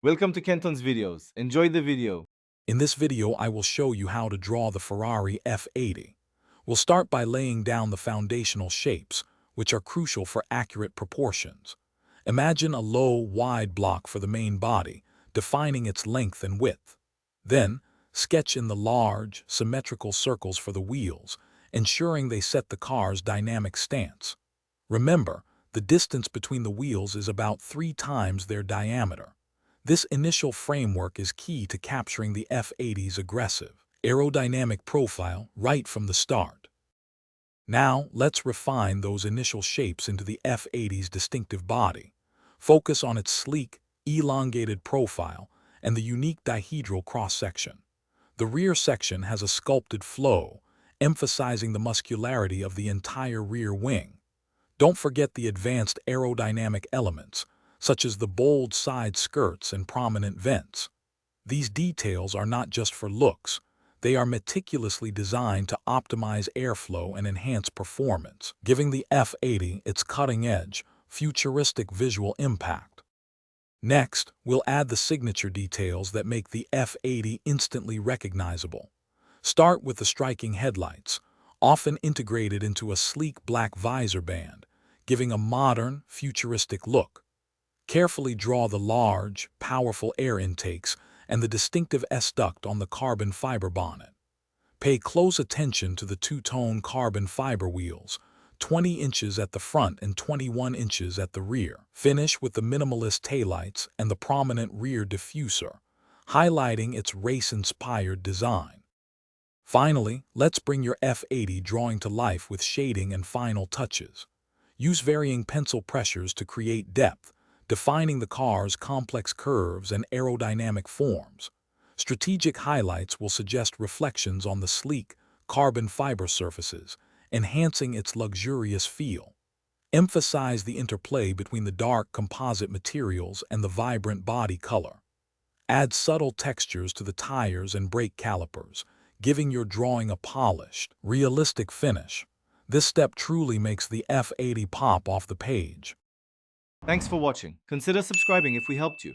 Welcome to Kenton's videos. Enjoy the video. In this video, I will show you how to draw the Ferrari F80. We'll start by laying down the foundational shapes, which are crucial for accurate proportions. Imagine a low, wide block for the main body, defining its length and width. Then, sketch in the large, symmetrical circles for the wheels, ensuring they set the car's dynamic stance. Remember, the distance between the wheels is about 3 times their diameter. This initial framework is key to capturing the F80's aggressive, aerodynamic profile right from the start. Now, let's refine those initial shapes into the F80's distinctive body. Focus on its sleek, elongated profile and the unique dihedral cross-section. The rear section has a sculpted flow, emphasizing the muscularity of the entire rear wing. Don't forget the advanced aerodynamic elements, such as the bold side skirts and prominent vents. These details are not just for looks, they are meticulously designed to optimize airflow and enhance performance, giving the F80 its cutting-edge, futuristic visual impact. Next, we'll add the signature details that make the F80 instantly recognizable. Start with the striking headlights, often integrated into a sleek black visor band, giving a modern, futuristic look. Carefully draw the large, powerful air intakes and the distinctive S-duct on the carbon fiber bonnet. Pay close attention to the two-tone carbon fiber wheels, 20 inches at the front and 21 inches at the rear. Finish with the minimalist taillights and the prominent rear diffuser, highlighting its race-inspired design. Finally, let's bring your F80 drawing to life with shading and final touches. Use varying pencil pressures to create depth, defining the car's complex curves and aerodynamic forms. Strategic highlights will suggest reflections on the sleek, carbon fiber surfaces, enhancing its luxurious feel. Emphasize the interplay between the dark composite materials and the vibrant body color. Add subtle textures to the tires and brake calipers, giving your drawing a polished, realistic finish. This step truly makes the F80 pop off the page. Thanks for watching. Consider subscribing if we helped you.